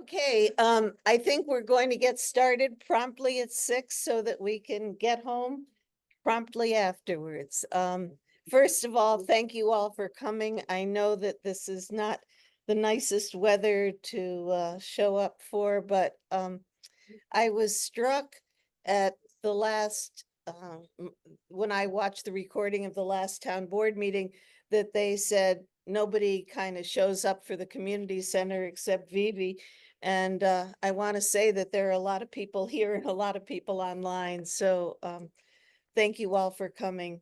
Okay, I think we're going to get started promptly at 6 so that we can get home promptly afterwards. First of all, thank you all for coming. I know that this is not the nicest weather to show up for, but I was struck at the last, when I watched the recording of the last town board meeting, that they said nobody kind of shows up for the community center except Vivi. And I want to say that there are a lot of people here and a lot of people online. So thank you all for coming.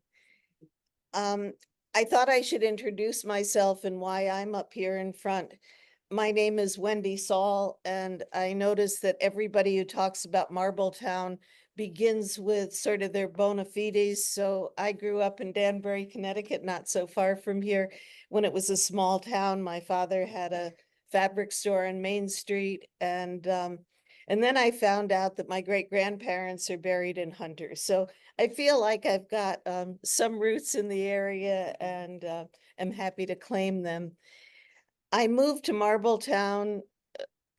I thought I should introduce myself and why I'm up here in front. My name is Wendy Saul, and I noticed that everybody who talks about Marbletown begins with sort of their bona fides. So I grew up in Danbury, Connecticut, not so far from here. When it was a small town, my father had a fabric store on Main Street, and then I found out that my great-grandparents are buried in Hunter. So I feel like I've got some roots in the area, and am happy to claim them. I moved to Marbletown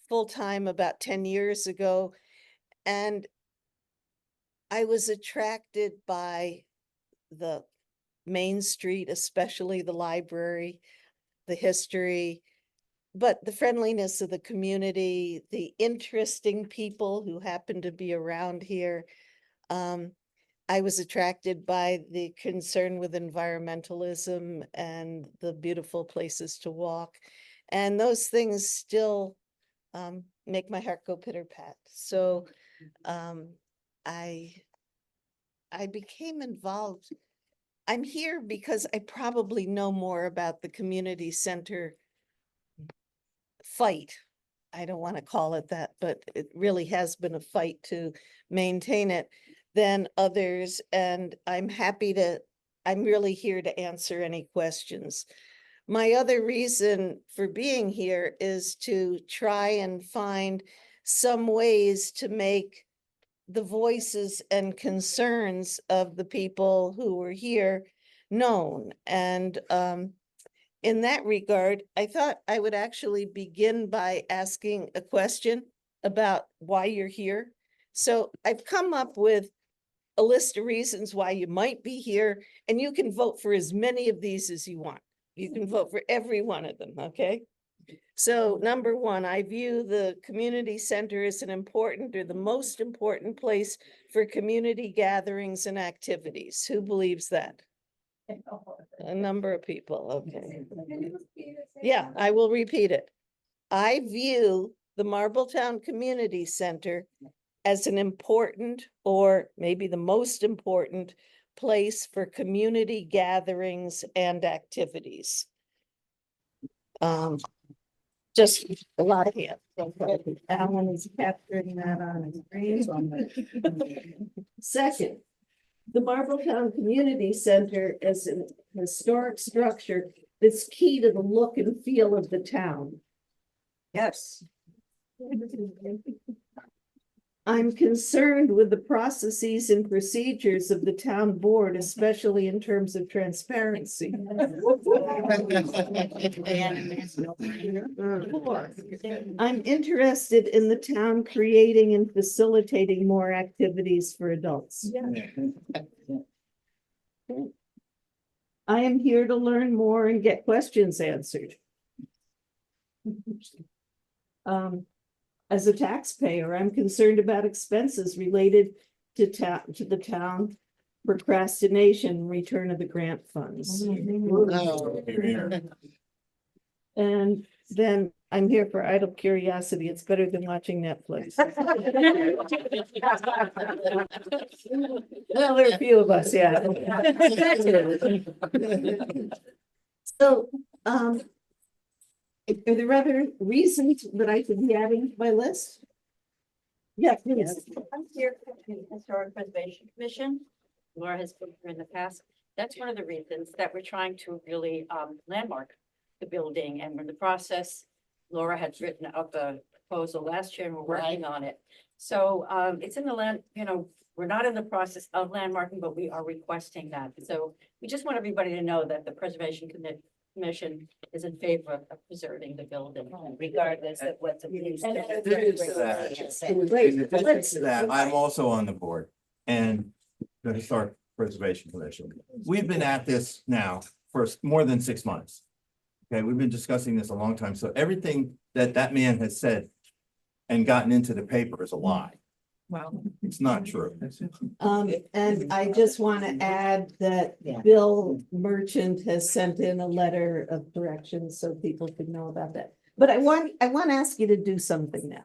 full-time about 10 years ago, and I was attracted by the Main Street, especially the library, the history, but the friendliness of the community, the interesting people who happen to be around here. I was attracted by the concern with environmentalism and the beautiful places to walk. And those things still make my heart go pitter-pat. So I became involved. I'm here because I probably know more about the community center fight. I don't want to call it that, but it really has been a fight to maintain it than others. And I'm really here to answer any questions. My other reason for being here is to try and find some ways to make the voices and concerns of the people who were here known. And in that regard, I thought I would actually begin by asking a question about why you're here. So I've come up with a list of reasons why you might be here, and you can vote for as many of these as you want. You can vote for every one of them, okay? So number one, I view the community center as an important or the most important place for community gatherings and activities. Who believes that? A number of people, okay. Yeah, I will repeat it. I view the Marbletown Community Center as an important, or maybe the most important, place for community gatherings and activities. Just a lot of hands. Alan is capturing that on his screen. Second, the Marbletown Community Center is an historic structure that's key to the look and feel of the town. Yes. I'm concerned with the processes and procedures of the town board, especially in terms of transparency. I'm interested in the town creating and facilitating more activities for adults. I am here to learn more and get questions answered. As a taxpayer, I'm concerned about expenses related to the town, procrastination, return of the grant funds. And then I'm here for idle curiosity. It's better than watching Netflix. Well, there are a few of us, yeah. So, are there other reasons that I should be adding to my list? Yeah, please. I'm here for the Historic Preservation Commission. Laura has been here in the past. That's one of the reasons that we're trying to really landmark the building, and we're in the process. Laura had written up a proposal last year and we're working on it. So it's in the land, we're not in the process of landmarking, but we are requesting that. So we just want everybody to know that the Preservation Commission is in favor of preserving the building, regardless of what's. In addition to that, I'm also on the board and the Historic Preservation Commission. We've been at this now for more than 6 months. Okay, we've been discussing this a long time. So everything that that man has said and gotten into the paper is a lie. Well, It's not true. And I just want to add that Bill Merchant has sent in a letter of direction so people can know about that. But I want to ask you to do something now.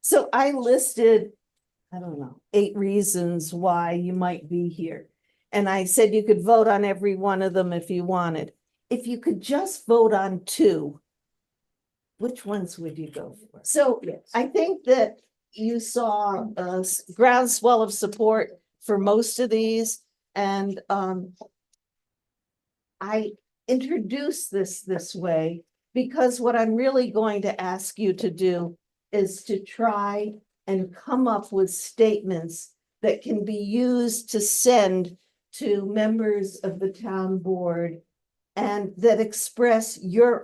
So I listed, I don't know, 8 reasons why you might be here. And I said you could vote on every one of them if you wanted. If you could just vote on 2, which ones would you go for? So I think that you saw a groundswell of support for most of these. And I introduced this way because what I'm really going to ask you to do is to try and come up with statements that can be used to send to members of the town board and that express your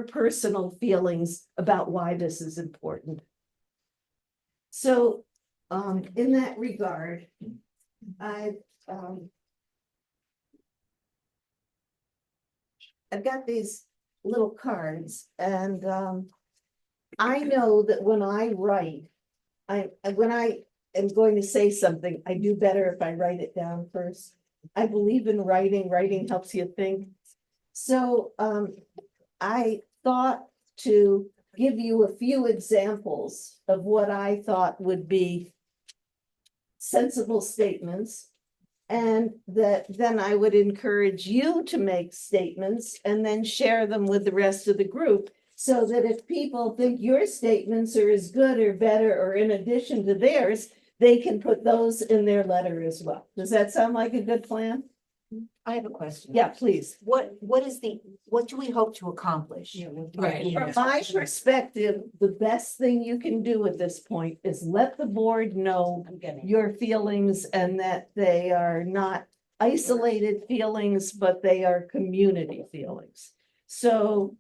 personal feelings about why this is important. So, in that regard, I've got these little cards and, I know that when I write, when I am going to say something, I do better if I write it down first. I believe in writing. Writing helps you think. So I thought to give you a few examples of what I thought would be sensible statements, and that then I would encourage you to make statements and then share them with the rest of the group, so that if people think your statements are as good or better or in addition to theirs, they can put those in their letter as well. Does that sound like a good plan? I have a question. Yeah, please. What do we hope to accomplish? From my perspective, the best thing you can do at this point is let the board know your feelings and that they are not isolated feelings, but they are community feelings. So,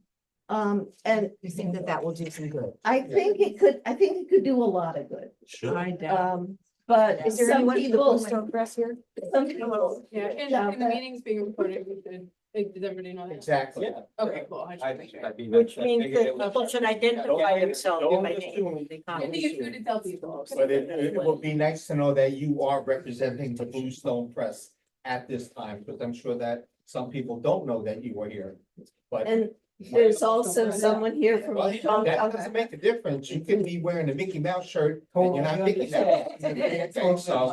and You think that will do some good? I think it could do a lot of good. But Is there some anyone in the people, Bluestone press here? some people. Yeah, and the meeting's being recorded, we should, does everybody know that? Exactly. Okay, cool. I just I make think sure. that'd be. Which nice. means that people should identify themselves Don't by assume. name. They I can't think it's assume. good to tell people. But it will be nice to know that you are representing the Bluestone Press at this time, because I'm sure that some people don't know that you are here. But And there's also someone here from. well, that doesn't make a difference. You could be wearing a Mickey Mouse shirt and you're not Mickey Mouse. Okay, so,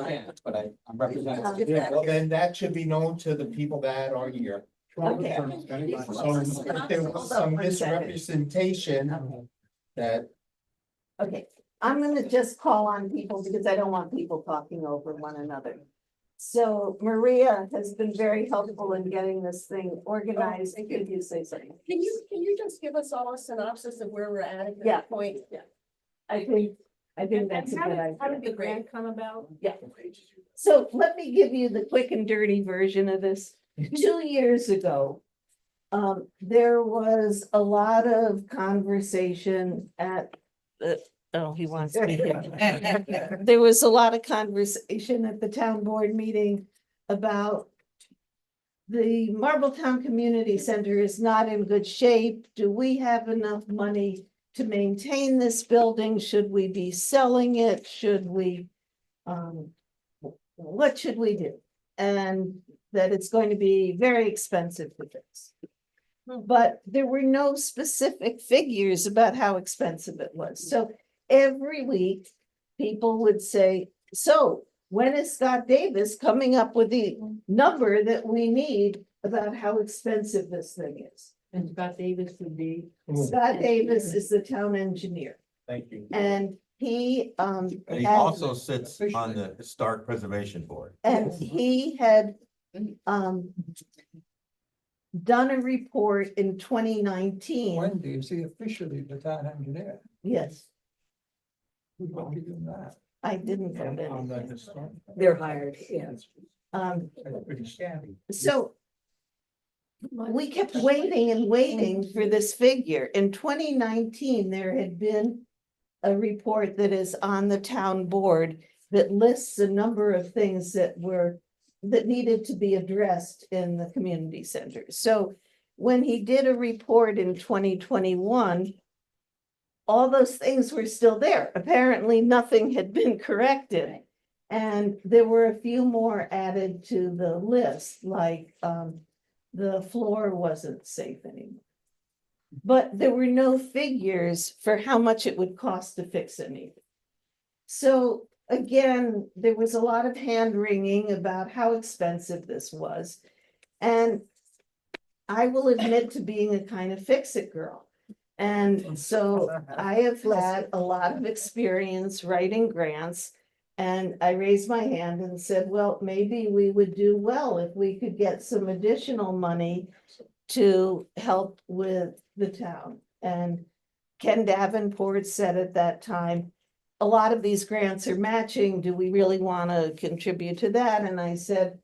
But I'm representing. well, then that should be known to the people that are here. Okay. So if there was some misrepresentation that. Okay, I'm gonna just call on people because I don't want people talking over one another. So Maria has been very helpful in getting this thing organized. Could you say something? Can you just give us all a synopsis of where we're at Yeah. that point? Yeah. I think that's a good How did idea. the grant come about? Yeah. So let me give you the quick and dirty version of this. 2 years ago, there was a lot of conversation at the, oh, he wants me here. There was a lot of conversation at the town board meeting about the Marbletown Community Center is not in good shape. Do we have enough money to maintain this building? Should we be selling it? Should we, what should we do? And that it's going to be very expensive to fix. But there were no specific figures about how expensive it was. So every week, people would say, so when is Scott Davis coming up with the number that we need about how expensive this thing is? And Scott Davis would be. Scott Davis is the town engineer, Thank you. and he, He had- also sits on the Historic Preservation Board. and he had, done a report in 2019. Wendy, is he officially the town engineer? Yes, Who would be doing that? I didn't vote On the anything. historic. They're hired, yeah. Um, That's pretty scary. so we kept waiting and waiting for this figure. In 2019, there had been a report that is on the town board that lists a number of things that needed to be addressed in the community center. So when he did a report in 2021, all those things were still there. Apparently, nothing had been corrected. And there were a few more added to the list, like the floor wasn't safe anymore. But there were no figures for how much it would cost to fix anything. So again, there was a lot of hand wringing about how expensive this was. And I will admit to being a kind of fix-it girl. And so I have had a lot of experience writing grants. And I raised my hand and said, well, maybe we would do well if we could get some additional money to help with the town. And Ken Davenport said at that time, a lot of these grants are matching. Do we really want to contribute to that? And I said,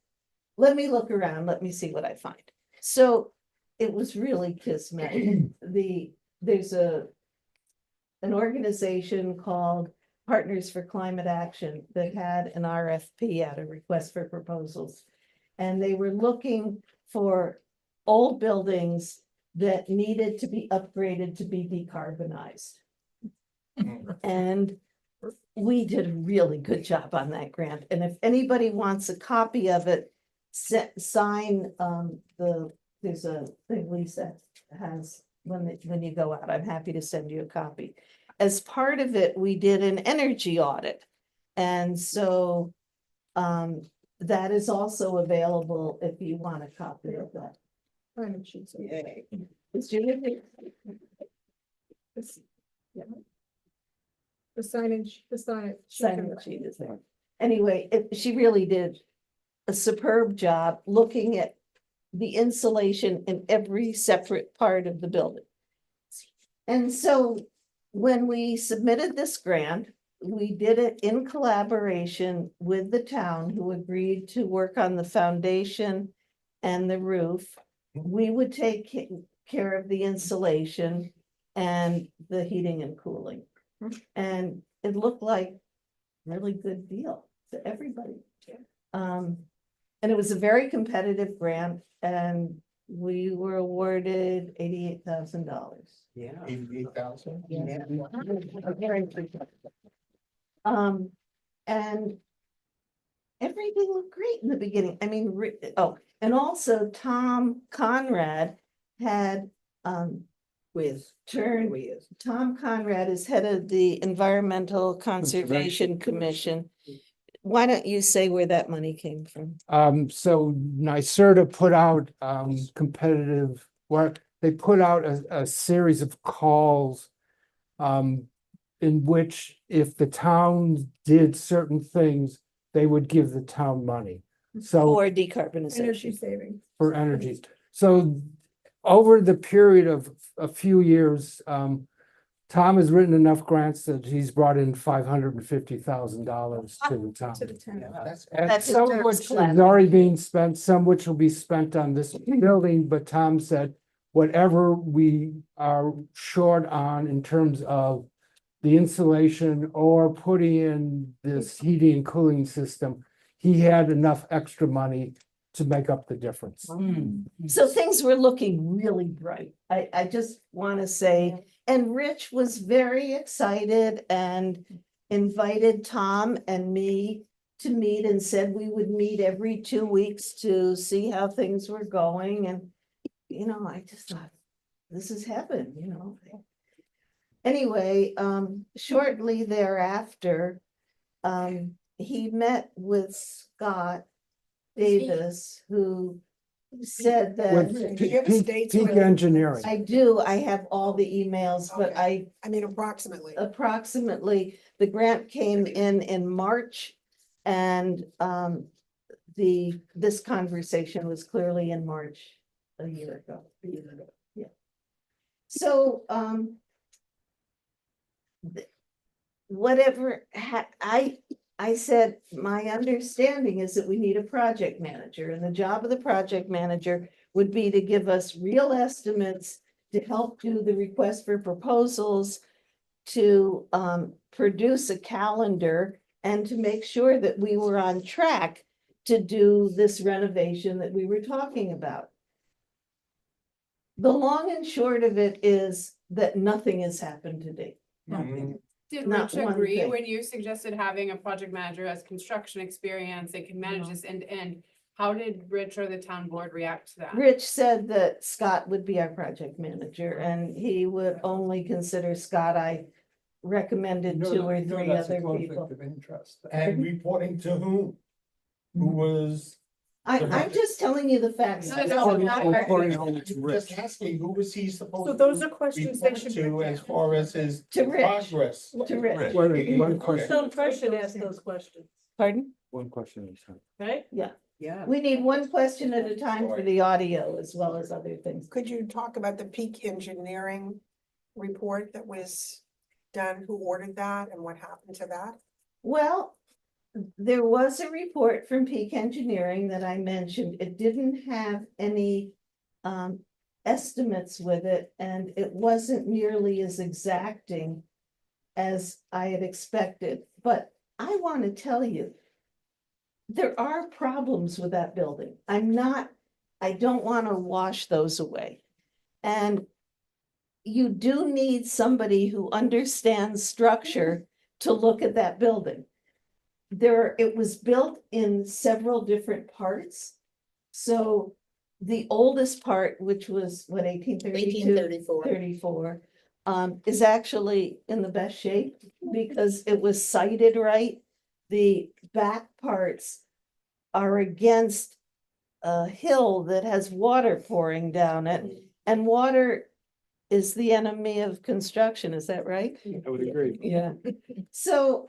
let me look around. Let me see what I find. So it was really kismet. There's an organization called Partners for Climate Action that had an RFP out, a request for proposals. And they were looking for old buildings that needed to be upgraded to be decarbonized. And we did a really good job on that grant. And if anybody wants a copy of it, sign there's a thing Lisa has when you go out. I'm happy to send you a copy. As part of it, we did an energy audit. And so that is also available if you want a copy of that. Is Judith here? The signage. Sign sheet is there. Anyway, she really did a superb job looking at the insulation in every separate part of the building. And so when we submitted this grant, we did it in collaboration with the town, who agreed to work on the foundation and the roof. We would take care of the insulation and the heating and cooling. And it looked like a really good deal to everybody. And it was a very competitive grant, and we were awarded $88,000. Yeah. 88,000. And everything looked great in the beginning. I mean, and also Tom Conrad had Tom Conrad is head of the Environmental Conservation Commission. Why don't you say where that money came from? So NYSERDA put out competitive work. They put out a series of calls in which if the town did certain things, they would give the town money. So For decarbonization. Energy savings. for energy. So over the period of a few years, Tom has written enough grants that he's brought in $550,000 to the town. To the town. And That's some his of which is class. already being spent, some which will be spent on this building, but Tom said, whatever we are short on in terms of the insulation or putting in this heating and cooling system, he had enough extra money to make up the difference. So things were looking really bright. I just want to say, and Rich was very excited and invited Tom and me to meet and said we would meet every 2 weeks to see how things were going. And, I just thought, this is heaven, Anyway, shortly thereafter, he met with Scott Davis, who said that, With Do you have states Peak when- Engineering. I have all the emails, but Okay. I mean, approximately. approximately, the grant came in March. And this conversation was clearly in March a year ago. Yeah. So, whatever, I said, my understanding is that we need a project manager, and the job of the project manager would be to give us real estimates to help do the request for proposals, to produce a calendar and to make sure that we were on track to do this renovation that we were talking about. The long and short of it is that nothing has happened to date. Did Not Rich one agree thing. when you suggested having a project manager who has construction experience and can manage this end to end? How did Rich or the town board react to that? Rich said that Scott would be our project manager and he would only consider Scott. I recommended two or three other people. Of interest. And reporting to whom? Who was, I'm just telling you the facts. No, no, no. According to Rich. just asking, who was he supposed So to? those are questions they report should. to as far as his To Rich. progress? To Rich. Wait, one question, Some person asked those questions, Pardon? one question at a time. right? Yeah. We need one question at a time for the audio as well as other things. Could you talk about the peak engineering report that was done? Who ordered that and what happened to that? Well, there was a report from Peak Engineering that I mentioned. It didn't have any estimates with it, and it wasn't nearly as exacting as I had expected. But I want to tell you, there are problems with that building. I don't want to wash those away. And you do need somebody who understands structure to look at that building. It was built in several different parts. So the oldest part, which was what, 1832? 34, is actually in the best shape because it was sited right. The back parts are against a hill that has water pouring down it, and water is the enemy of construction, is that right? I would agree. Yeah. So,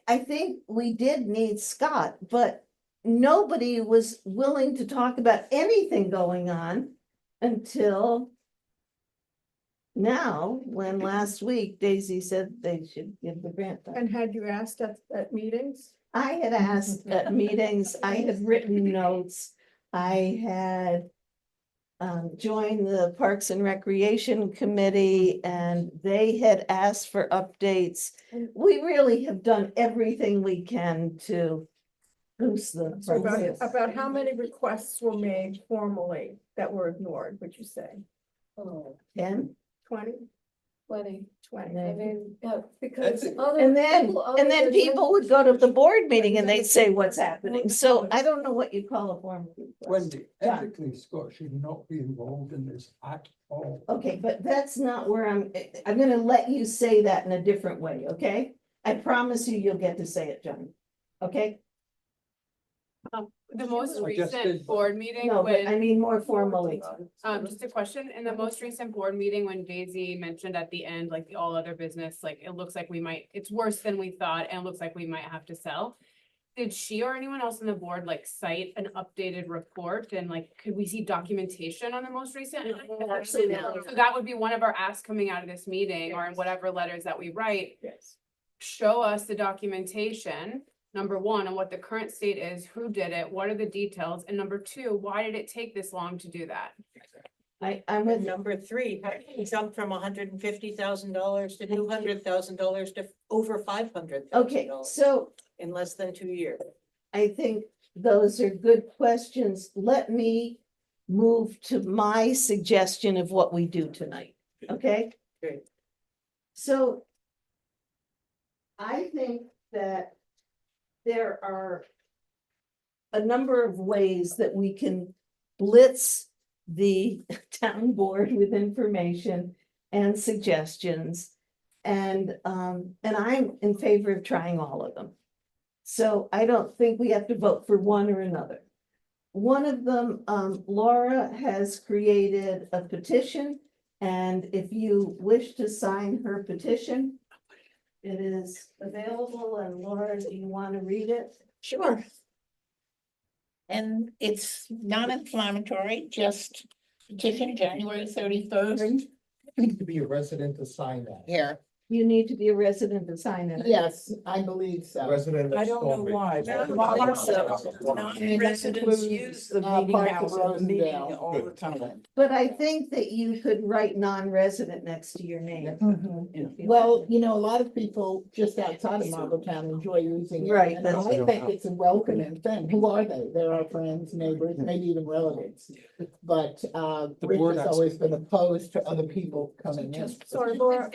I think we did need Scott, but nobody was willing to talk about anything going on until now, when last week Daisy said they should give the grant back. And had you asked at meetings? I had asked at meetings, I had written notes, I had joined the Parks and Recreation Committee, and they had asked for updates. We really have done everything we can to boost the So process. about how many requests were made formally that were ignored, would you say? And 20? 20. Because. And then people would go to the board meeting and they'd say what's happening. So I don't know what you call a formal request. Wendy, Done. ethically, Scott should not be involved in this at all. Okay, but that's not where I'm gonna let you say that in a different way, okay? I promise you, you'll get to say it, John. Okay? The most I just recent did- board meeting No, but I when, mean more formally. just a question, in the most recent board meeting when Daisy mentioned at the end, like the all other business, like it looks like it's worse than we thought and it looks like we might have to sell. Did she or anyone else on the board like cite an updated report and like, could we see documentation on the most recent? Actually, no. So that would be one of our asks coming out of this meeting or in whatever letters that we write. Yes. Show us the documentation, number one, on what the current state is, who did it, what are the details, and number two, why did it take this long to do that? I'm with, Number three, it jumped from $150,000 to $200,000 to over $500,000. okay, so In less than 2 years. I think those are good questions. Let me move to my suggestion of what we do tonight, okay? Great. So I think that there are a number of ways that we can blitz the town board with information and suggestions. And I'm in favor of trying all of them. So I don't think we have to vote for one or another. One of them, Laura has created a petition, and if you wish to sign her petition, it is available, and Laura, do you want to read it? Sure. And it's non-inflammatory, just petition January 31st. You need to be a resident to sign that. Here, You need to be a resident to sign it. Yes, I believe so. Resident of I don't know Stonebridge. why. Non-residents use the meeting house at the meeting all the time. But I think that you could write non-resident next to your name. Well, you know, a lot of people just outside of Marbletown enjoy using it. Right, And that's I true. think it's a welcoming thing. Who are they? They're our friends, neighbors, maybe even relatives. But Rich board has always been opposed to other people coming in. Sorry, Laura.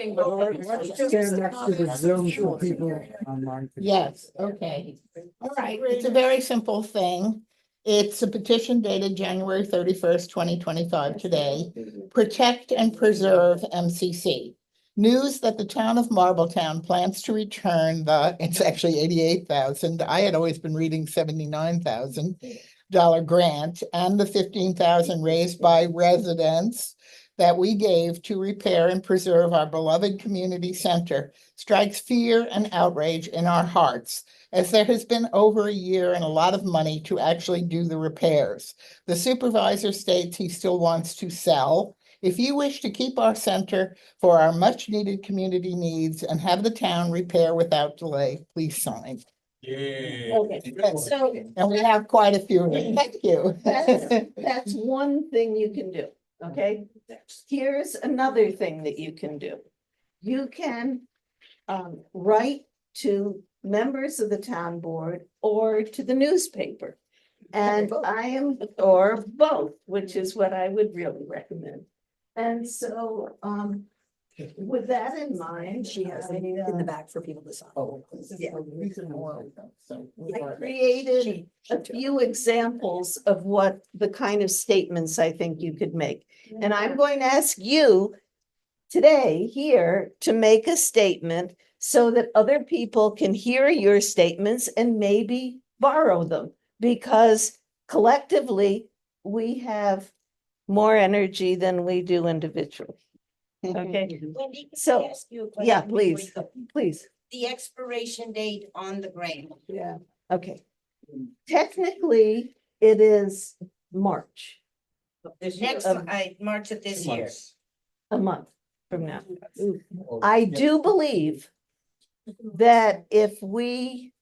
Stand next to the Zoom for people online. Yes, okay. All right, it's a very simple thing. It's a petition dated January 31st, 2025 today. Protect and preserve MCC. News that the town of Marbletown plans to return it's actually 88,000. I had always been reading $79,000 grant and the 15,000 raised by residents that we gave to repair and preserve our beloved community center strikes fear and outrage in our hearts, as there has been over a year and a lot of money to actually do the repairs. The supervisor states he still wants to sell. If you wish to keep our center for our much-needed community needs and have the town repair without delay, please sign. Yeah. Okay, so And we have quite a few. Thank you. that's one thing you can do, okay? Here's another thing that you can do. You can write to members of the town board or to the newspaper. And or both, which is what I would really recommend. And so, with that in mind, She has it in the back for people to sign. Oh, Yeah. so. I created a few examples of what the kind of statements I think you could make. And I'm going to ask you today here to make a statement so that other people can hear your statements and maybe borrow them. Because collectively, we have more energy than we do individually. Okay, Wendy, can So, I ask you a question? yeah, before you please, go? please. The expiration date on the grant. Yeah. Okay. Technically, it is March, Next, March of this year. a month from now. I do believe that if we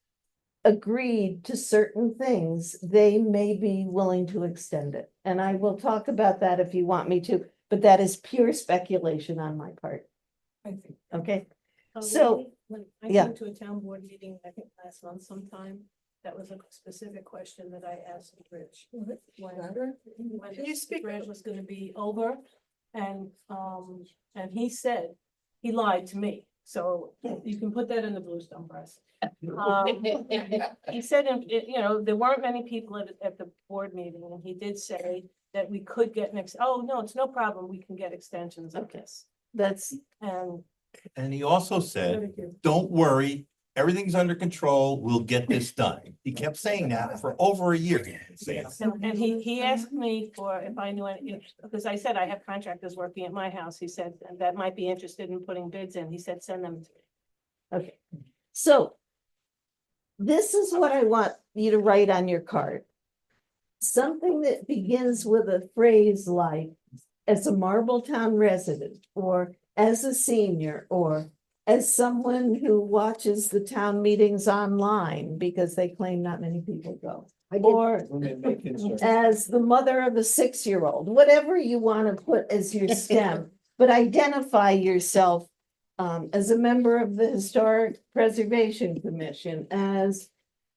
agreed to certain things, they may be willing to extend it. And I will talk about that if you want me to, but that is pure speculation on my part. Okay, so, When I yeah. came to a town board meeting, I think last month sometime, that was a specific question that I asked Rich. When this grant was gonna be over, and he said, he lied to me, so you can put that in the Bluestone press. He said, there weren't many people at the board meeting, and he did say that we could get oh, no, it's no problem, we can get extensions of this. That's, And And he also said, don't worry, everything's under control, we'll get this done. He kept saying that for over a year. And he asked me for if I knew any, because I said I have contractors working at my house. He said that might be interested in putting bids in. He said, send them to me. okay. So this is what I want you to write on your card. Something that begins with a phrase like, as a Marbletown resident, or as a senior, or as someone who watches the town meetings online because they claim not many people go. Or as the mother of a 6-year-old, whatever you want to put as your stem, but identify yourself as a member of the Historic Preservation Commission, as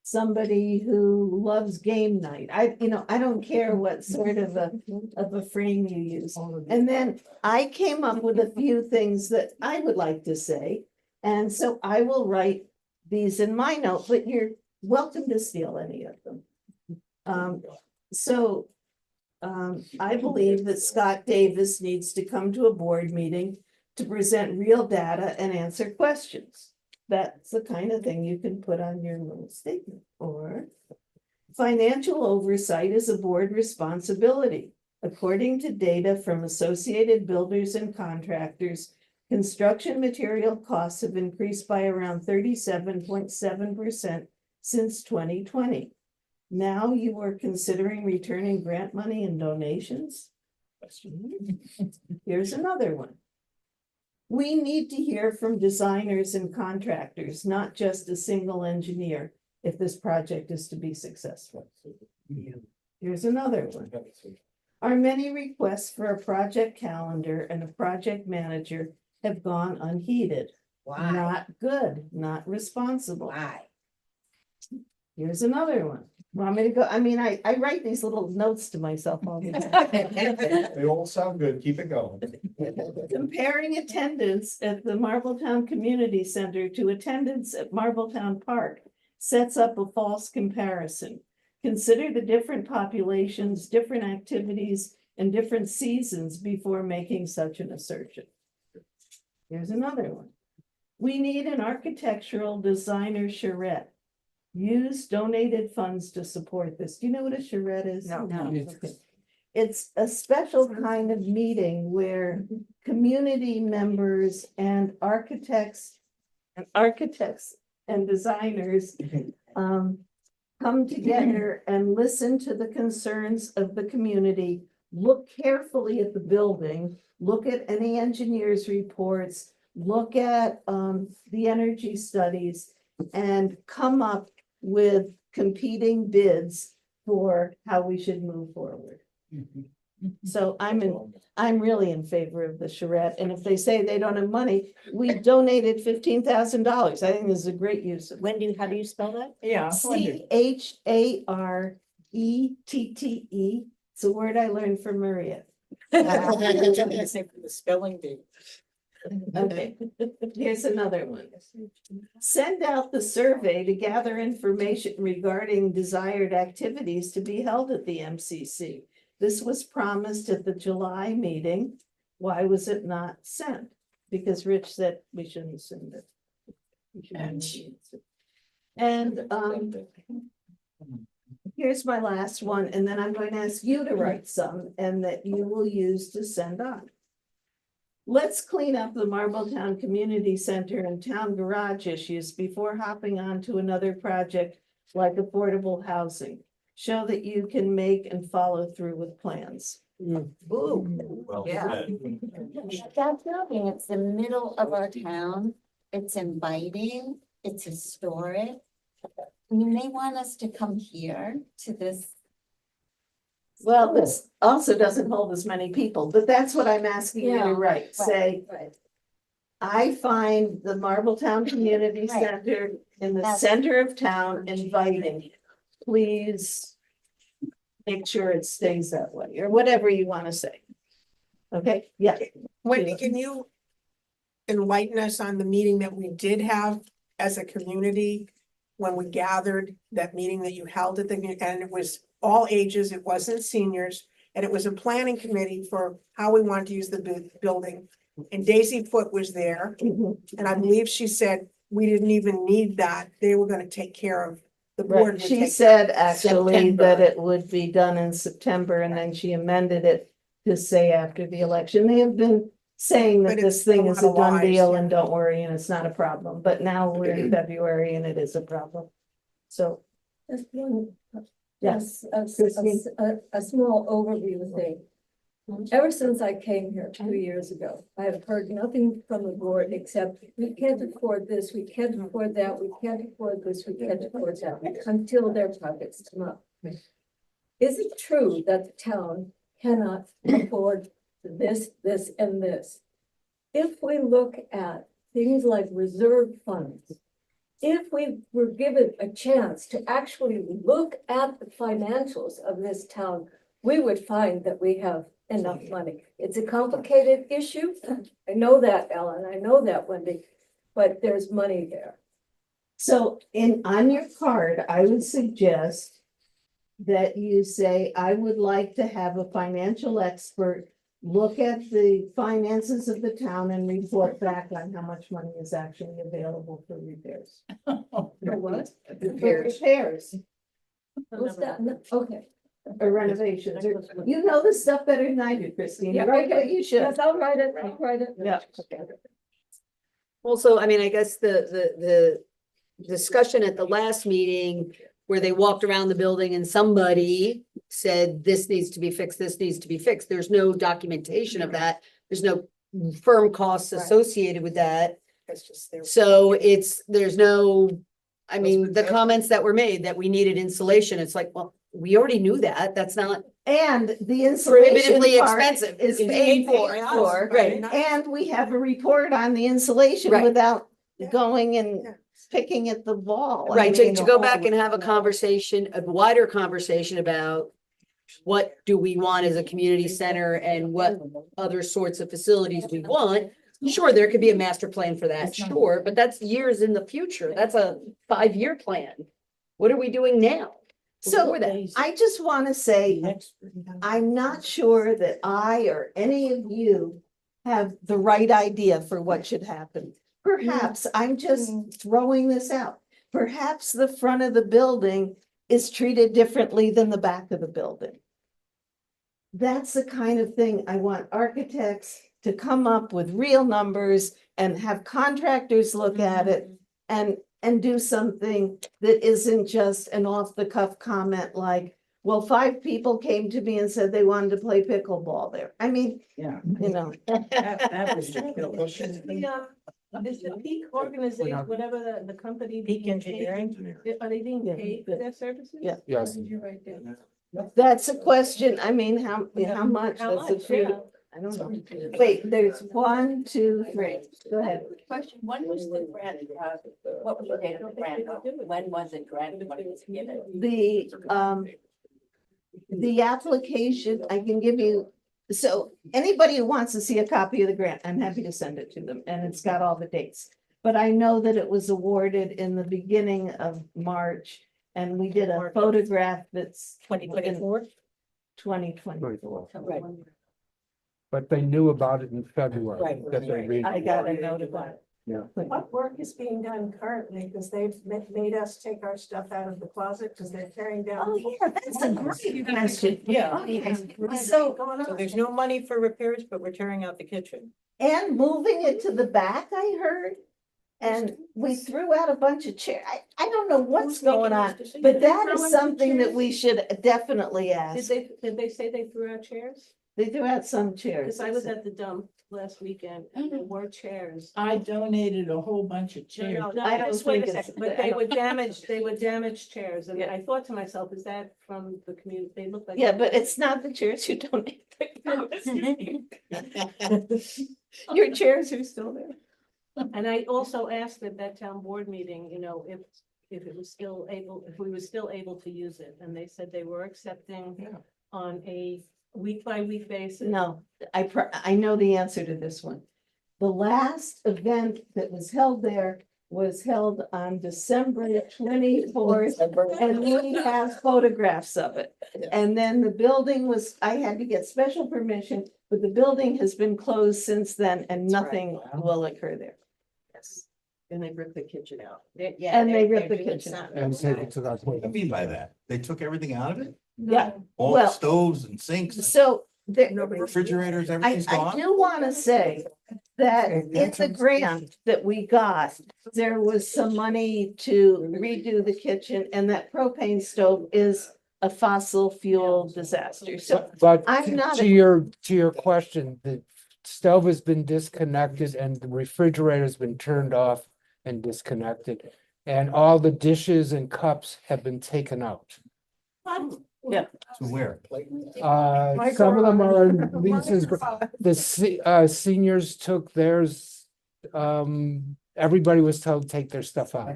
somebody who loves game night. I don't care what sort of a frame you use. And then I came up with a few things that I would like to say. And so I will write these in my note, but you're welcome to steal any of them. I believe that Scott Davis needs to come to a board meeting to present real data and answer questions. That's the kind of thing you can put on your little statement. Or financial oversight is a board responsibility. According to data from Associated Builders and Contractors, construction material costs have increased by around 37.7% since 2020. Now you are considering returning grant money and donations? Here's another one. We need to hear from designers and contractors, not just a single engineer, if this project is to be successful. Here's another one. Our many requests for a project calendar and a project manager have gone unheeded. Why? Not good, not responsible. Why? Here's another one. Want me to go? I mean, I write these little notes to myself all the time. They all sound good. Keep it going. Comparing attendance at the Marbletown Community Center to attendance at Marbletown Park sets up a false comparison. Consider the different populations, different activities, and different seasons before making such an assertion. Here's another one. We need an architectural designer charrette. Use donated funds to support this. Do you know what a charrette is? No. Okay. It's a special kind of meeting where community members and architects and designers come together and listen to the concerns of the community, look carefully at the building, look at any engineer's reports, look at the energy studies, and come up with competing bids for how we should move forward. So I'm really in favor of the charrette, and if they say they don't have money, we donated $15,000. I think this is a great use of. Wendy, how do you spell that? Yeah. CHARETTE. It's a word I learned from Maria. The spelling bee. Okay, here's another one. Send out the survey to gather information regarding desired activities to be held at the MCC. This was promised at the July meeting. Why was it not sent? Because Rich said we shouldn't send it. We shouldn't send it. And here's my last one, and then I'm going to ask you to write some and that you will use to send on. Let's clean up the Marbletown Community Center and town garage issues before hopping on to another project like affordable housing. Show that you can make and follow through with plans. Ooh, Well, yeah. That building, it's the middle of our town. It's inviting, it's historic. You may want us to come here to this. Well, this also doesn't hold as many people, but that's what I'm asking you to write. Say, Right. I find the Marbletown Community Right. Center in the That's- center of town inviting. Please make sure it stays that way, or whatever you want to say. Okay, yeah. Wendy, can you enlighten us on the meeting that we did have as a community? When we gathered, that meeting that you held at and it was all ages, it wasn't seniors. And it was a planning committee for how we wanted to use the building. And Daisy Foote was there, and I believe she said, we didn't even need that. They were gonna take care of, the board. Right, would she take said actually September. that it would be done in September, and then she amended it to say after the election. They have been saying that But this it's thing a is lot a of done lies, deal yeah. and don't worry, and it's not a problem, but now we're in February and it is a problem. So, Just one, yes, yes, a small overview thing. Ever since I came here 2 years ago, I have heard nothing from the board except we can't afford this, we can't afford that, we can't afford this, we can't afford that, until their pockets come up. Is it true that the town cannot afford this, and this? If we look at things like reserve funds, if we were given a chance to actually look at the financials of this town, we would find that we have enough money. It's a complicated issue. I know that, Ellen, I know that, Wendy, but there's money there. so on your card, I would suggest that you say, I would like to have a financial expert look at the finances of the town and report back on how much money is actually available for repairs. For what? Repairs What's that? No, okay. or renovations, or, you know this stuff better than I do, Christine, Yeah, right, okay. you should. Yes, I'll write it, I'll write it. Yeah. Also, I mean, I guess the discussion at the last meeting where they walked around the building and somebody said, this needs to be fixed, this needs to be fixed. There's no documentation of that. There's no firm costs Right. associated with that. That's just their. So there's no, I Those mean, were the definitely- comments that were made that we needed insulation, it's like, well, we already knew that. That's not And the insulation prohibitively part expensive. is It's paid paid for, by us, right. and we have a report on the insulation Right. without Yeah. going and Yeah. picking at the wall. I Right, mean, to go back and have a conversation, a wider conversation about what do we want as a community center and what other sorts of facilities we want. Sure, there could be a master plan for that, sure, but that's years in the future. That's a 5-year plan. What are we doing now? So before that? I just want to say, I'm not sure that I or any of you have the right idea for what should happen. Perhaps I'm just throwing this out. Perhaps the front of the building is treated differently than the back of the building. That's the kind of thing I want architects to come up with real numbers and have contractors look at it and do something that isn't just an off the cuff comment like, well, 5 people came to me and said they wanted to play pickleball there. I mean, Yeah. you know, That was the killer. Is the Peak organization, whatever the company. Peak Engineering? Are they being Yeah. paid for their services? Yeah. Yes. You're right there. that's a question. I mean, how much? How That's a much, few. yeah. I don't know. Wait, there's 1, 2, 3. Go ahead. Question, when was the grant, what was the date of the grant? When was it granted? When it was given? The application, I can give you, so anybody who wants to see a copy of the grant, I'm happy to send it to them, and it's got all the dates. But I know that it was awarded in the beginning of March, and we did a photograph that's 2024? 2024. Right. But they knew about it in February. Right, that they read- I got a note about it. Yeah. What work is being done currently? Because they've made us take our stuff out of the closet because they're tearing down. Oh, yeah, that's a great question. Yeah. Okay, So, So there's no money for repairs, but we're tearing out the kitchen. and moving it to the back, I heard. And we threw out a bunch of chairs. I don't know what's going on, but that is something that we should definitely ask. Did they say they threw out chairs? They threw out some chairs. Because I was at the dump last weekend and there were chairs. I donated a whole bunch of chairs. No, I don't just wait a think it's- second, but I they don't- were damaged chairs, and I thought to myself, is that from the community? They look like. Yeah, but it's not the chairs you donate. Your chairs are still there. And I also asked at that town board meeting, you know, if it was still able, if we were still able to use it, and they said they were accepting on a week by week basis. No, I know the answer to this one. The last event that was held there was held on December 24th, and we have photographs of it. And then the building was, I had to get special permission, but the building has been closed since then and nothing will occur there. Yes. And they ripped the kitchen out. And they ripped the kitchen out. And take it to that What do point. you mean by that? They took everything out of it? Yeah, All Well- the stoves and sinks, so there, refrigerators, I everything's gone? do want to say that in the grant that we got, there was some money to redo the kitchen, and that propane stove is a fossil fuel disaster. So But I'm not to your question, the stove has been disconnected and the refrigerator's been turned off and disconnected. And all the dishes and cups have been taken out. So where? Some of them are in Lisa's, seniors took theirs. Everybody was told to take their stuff out.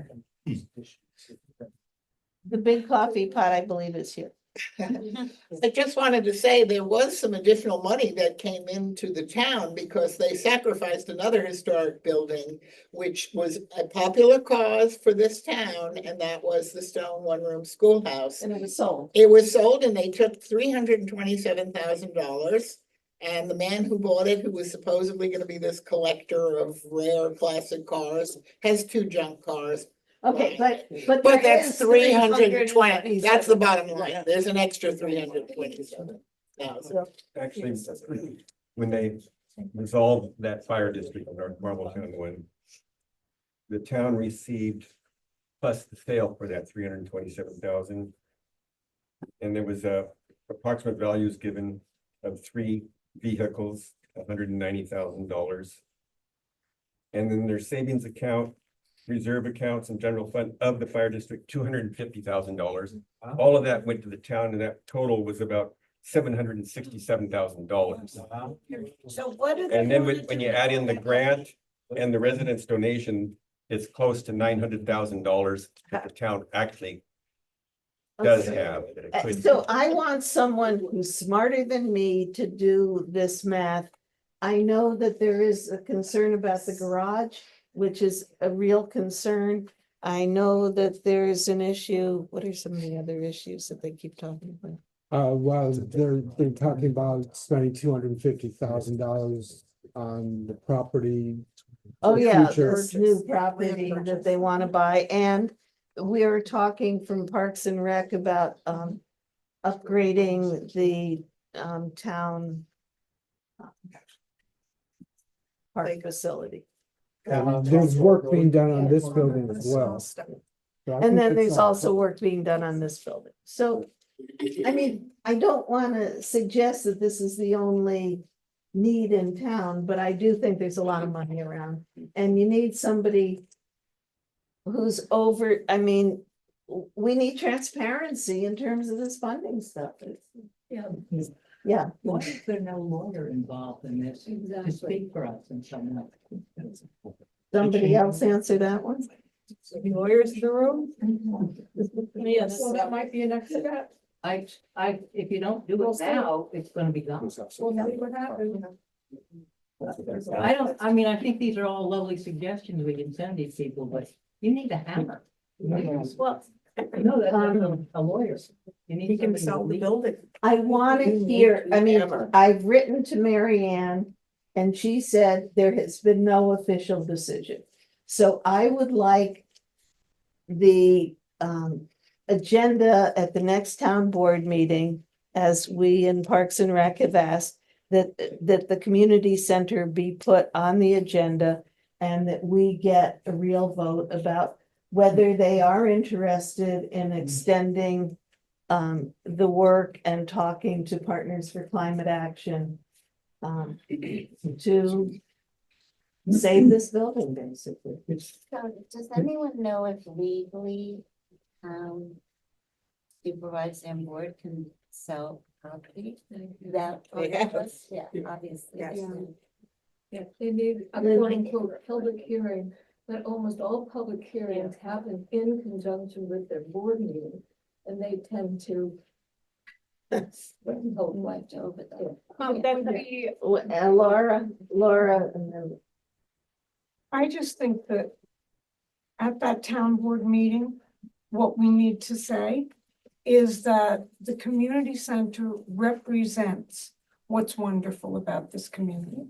the big coffee pot, I believe, is here. I just wanted to say there was some additional money that came into the town because they sacrificed another historic building, which was a popular cause for this town, and that was the stone one-room schoolhouse. And it was sold. It was sold and they took $327,000. And the man who bought it, who was supposedly gonna be this collector of rare classic cars, has 2 junk cars. Okay, but But there that's is 320, that's the bottom line, there's an extra 327,000. Actually, when they resolved that fire district in North Marbletown, when the town received plus the sale for that 327,000. And there was approximate values given of 3 vehicles $190,000. And then their savings account, reserve accounts and general fund of the fire district, $250,000. All of that went to the town and that total was about $767,000. So what are they? And then when, gonna when do you with add all in the that grant and the residents' donation, it's close to $900,000 that the town actually does Okay. have. that it could- So I want someone who's smarter than me to do this math. I know that there is a concern about the garage, which is a real concern. I know that there is an issue. What are some of the other issues that they keep talking about? Well, they're talking about spending $250,000 on the property. Oh, for yeah, future- this new property that they want to buy, and we are talking from Parks and Rec about upgrading the town park facility. And there's work being done on this building as well. So I And think then it's there's all- also work being done on this building. So, I mean, I don't want to suggest that this is the only need in town, but I do think there's a lot of money around. And you need somebody who's over, I mean, we need transparency in terms of this funding stuff. Yeah. Yeah. Why is there no lawyer involved in this to speak for us in some way? Somebody else answer that one? Lawyers in the room? Yes. Well, that might be a next step. If you don't do it now, it's gonna be gone. We'll see what happens. I mean, I think these are all lovely suggestions we can send these people, but you need a hammer. Well, No, that's a lawyer. You need he can somebody sell to the lead. building. I want to hear, I mean, I've written to Mary Ann and she said there has been no official decision. So I would like the agenda at the next town board meeting, as we in Parks and Rec have asked, that the community center be put on the agenda and that we get a real vote about whether they are interested in extending the work and talking to Partners for Climate Action to save this building, basically. So does anyone know if legally, supervising board can sell property without? Yes. Yeah, obviously. Yes. Yeah, they need a public hearing, but almost all public hearings happen in conjunction with their board meeting. And they tend to. Hold left over there. That could be, Laura, and then I just think that at that town board meeting, what we need to say is that the community center represents what's wonderful about this community.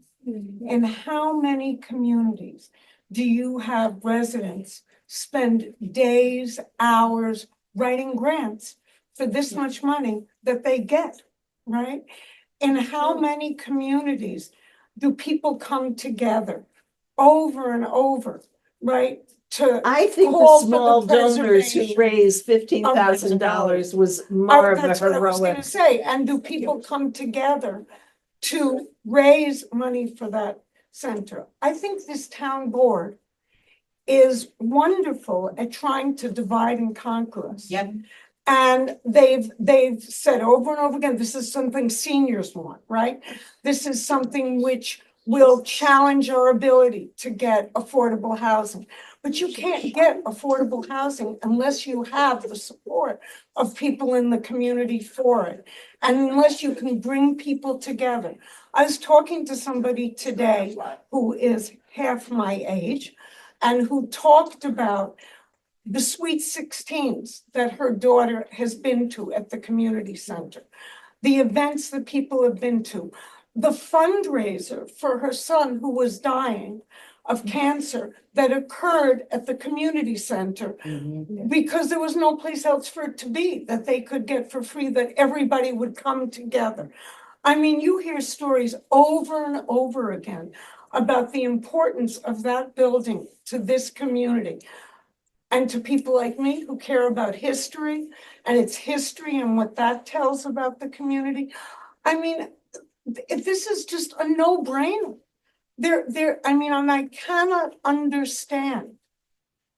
And how many communities do you have residents spend days, hours writing grants for this much money that they get, right? And how many communities do people come together over and over, right? To I think call the for the small donors who preservation raised $15,000 was more of a That's what I was heroic. gonna say, and do people come together to raise money for that center? I think this town board is wonderful at trying to divide and conquer us. Yep. And they've said over and over again, this is something seniors want, right? This is something which will challenge our ability to get affordable housing. But you can't get affordable housing unless you have the support of people in the community for it. And unless you can bring people together. I was talking to somebody today who is half my age and who talked about the Sweet 16s that her daughter has been to at the community center, the events that people have been to, the fundraiser for her son who was dying of cancer that occurred at the community center because there was no place else for it to be that they could get for free, that everybody would come together. I mean, you hear stories over and over again about the importance of that building to this community. And to people like me who care about history and its history and what that tells about the community. I mean, This is just a no-brainer. I mean, and I cannot understand.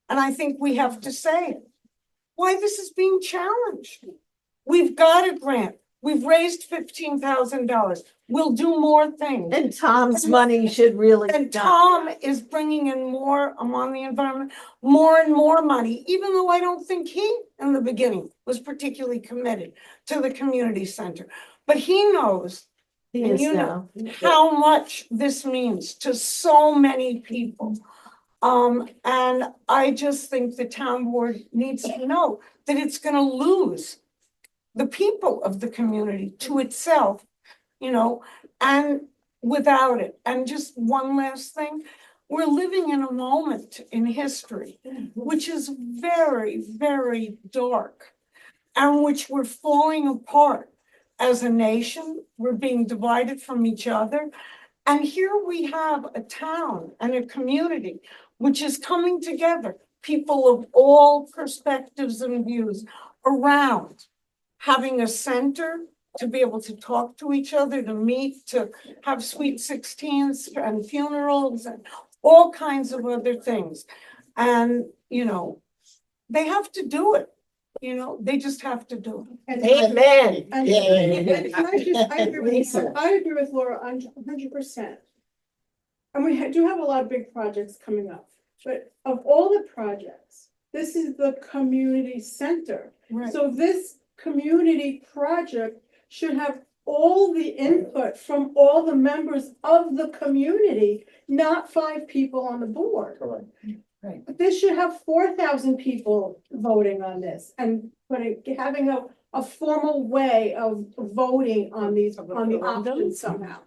And I think we have to say it, why this is being challenged. We've got a grant. We've raised $15,000. We'll do more things. And Tom's money should really. And Tom is bringing in more, I'm on the environment, more and more money, even though I don't think he, in the beginning, was particularly committed to the community center. But he knows, He and is you know, now. how much this means to so many people. And I just think the town board needs to know that it's gonna lose the people of the community to itself, you know, and without it. And just one last thing, we're living in a moment in history, which is very, very dark, and which we're falling apart as a nation. We're being divided from each other. And here we have a town and a community which is coming together, people of all perspectives and views around having a center to be able to talk to each other, to meet, to have sweet 16s and funerals and all kinds of other things. And, you know, they have to do it. You know, they just have to do it. Amen. I agree with Laura 100%. And we do have a lot of big projects coming up, but of all the projects, this is the community center. Right. So this community project should have all the input from all the members of the community, not 5 people on the board. Correct. Right. But this should have 4,000 people voting on this and having a formal way of voting on these, on the options somehow.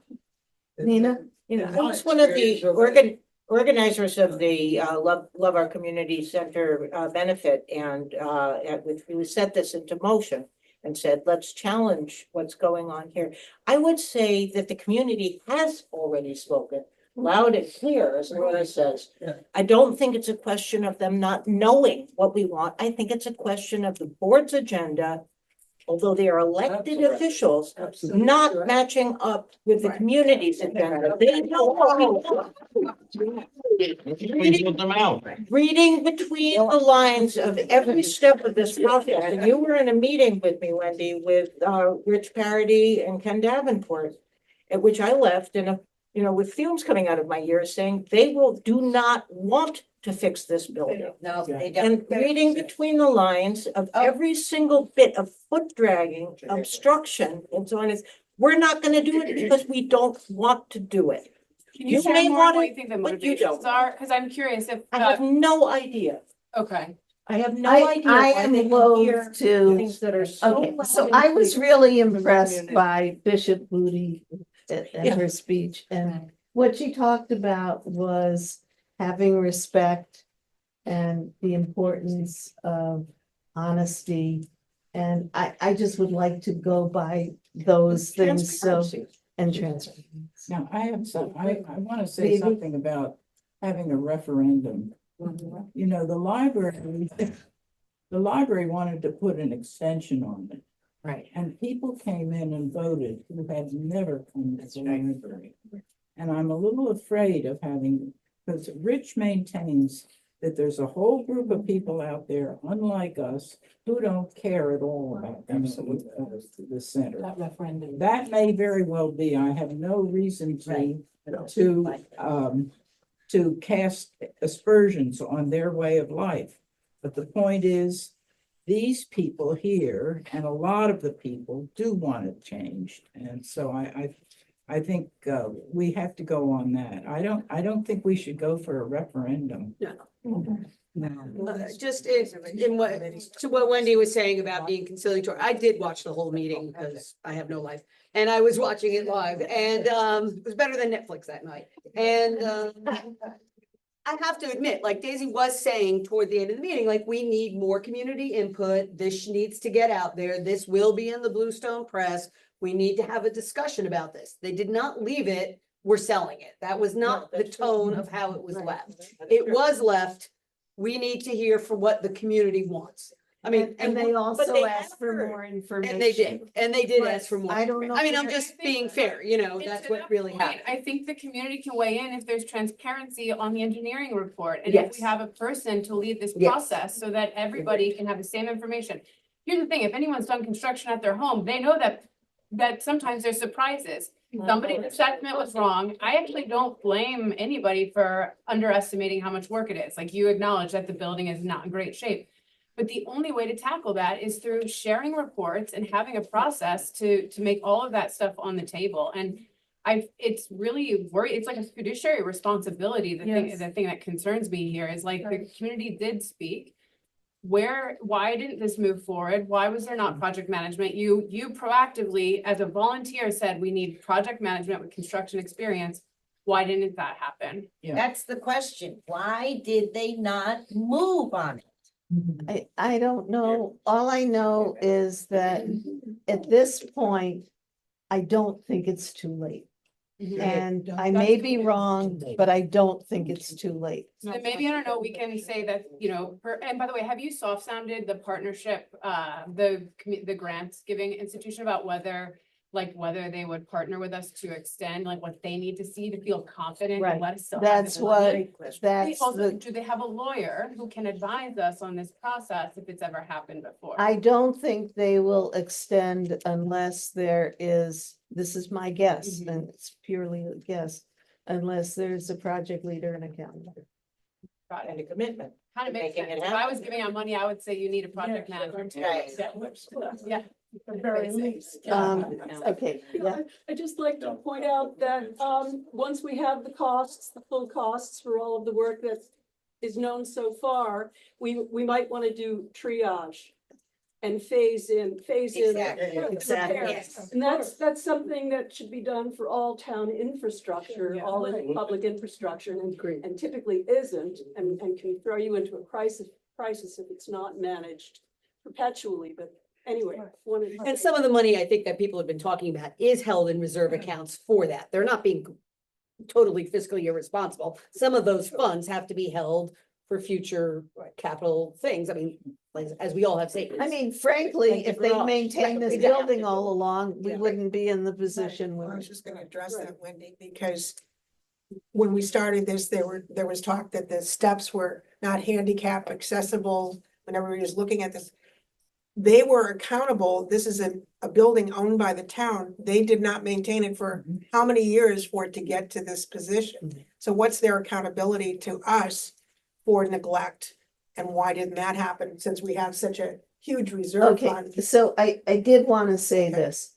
Nina? I was one of the organizers of the Love Our Community Center benefit, and at which we set this into motion and said, let's challenge what's going on here. I would say that the community has already spoken loud and clear, as Laura says. I don't think it's a question of them not knowing what we want. I think it's a question of the board's agenda, although they are elected officials, not matching up with the community's agenda. They know what we want. Reading between the lines of every step of this process, and you were in a meeting with me, Wendy, with Rich Parody and Ken Davenport, at which I left in a, you know, with fumes coming out of my ears, saying they do not want to fix this building. No, they And don't. reading between the lines of every single bit of foot dragging, obstruction, and so on is, we're not gonna do it because we don't want to do it. Can you You share may more want what it, you think the but you motivations don't. are? Cause I'm curious if, I have no idea. okay. I have no I idea. I why am they can hear loath to. Things that are so. Okay, so loud I and was clear. really impressed by Bishop Booty and Yeah. her speech. And what she talked about was having respect and the importance of honesty. And I just would like to go by those things, so, Transparency. and transparency. Now, I have some, I want to say Maybe. something about having a referendum. You know, the library wanted to put an extension on it. Right. And people came in and voted who had never come to the library. And I'm a little afraid of having, because Rich maintains that there's a whole group of people out there, unlike us, who don't care at all about the center. That referendum. That may very well be. I have no reason to cast aspersions on their way of life. But the point is, these people here and a lot of the people do want it changed. And so I think we have to go on that. I don't think we should go for a referendum. Just in what, to what Wendy was saying about being conciliatory, I did watch the whole meeting because I have no life. And I was watching it live, and it was better than Netflix that night. And I have to admit, like Daisy was saying toward the end of the meeting, like, we need more community input. This needs to get out there. This will be in the Bluestone press. We need to have a discussion about this. They did not leave it, we're selling it. That was not the tone of how it was left. It was left, we need to hear from what the community wants. I mean, And they also they asked have for heard. more information. and they did But ask for more. I don't know. I mean, I'm And I just think- being fair, you know, And that's to what that really point, happened. I think the community can weigh in if there's transparency on the engineering report. And if Yes. we have a person to lead this Yes. process so that everybody can have the same information. Here's the thing, if anyone's done construction at their home, they know that sometimes there's surprises. Somebody's assessment was wrong. I actually don't blame anybody for underestimating how much work it is. Like you acknowledge that the building is not in great shape. But the only way to tackle that is through sharing reports and having a process to make all of that stuff on the table. And it's really it's like a fiduciary responsibility. Yes. The thing that concerns me here is like the community did speak. Why didn't this move forward? Why was there not project management? You proactively, as a volunteer, said we need project management with construction experience. Why didn't that happen? That's the question. Why did they not move on it? I don't know. All I know is that at this point, I don't think it's too late. And I may be wrong, but I don't think it's too late. So then maybe, I don't know, we can say that, you know, and by the way, have you soft sounded the partnership, the grants giving institution about whether they would partner with us to extend, like what they need to see to feel confident and let us still have That's this what, money? that's Also, the, do they have a lawyer who can advise us on this process if it's ever happened before? I don't think they will extend unless there is, this is my guess, and it's purely a guess, unless there's a project leader and a calendar. Got it. And a commitment. Kind of makes making sense. it If I happen. was giving out money, I would say you need a project manager too. Right. Yeah. At the very least. Okay, yeah. I'd just like to point out that, once we have the costs, the full costs for all of the work that is known so far, we might want to do triage and phase in. Exactly. the Exactly. repairs. And that's something that should be done for all town infrastructure, all in public infrastructure, and typically isn't, and can throw you into a crisis if it's not managed perpetually, but anyway. And some of the money I think that people have been talking about is held in reserve accounts for that. They're not being totally fiscally irresponsible. Some of those funds have to be held for future capital things. I mean, like, as we all have savings. I mean, frankly, Like if the they garage. maintain Right, this we have to building do all it. along, we Yeah. wouldn't be in the position I where. was just gonna address that, Wendy, because when we started this, there was talk that the steps were not handicap accessible. When everybody was looking at this, they were accountable. This is a building owned by the town. They did not maintain it for how many years for it to get to this position? So what's their accountability to us for neglect? And why didn't that happen since we have such a huge reserve Okay, fund? so I did want to say this.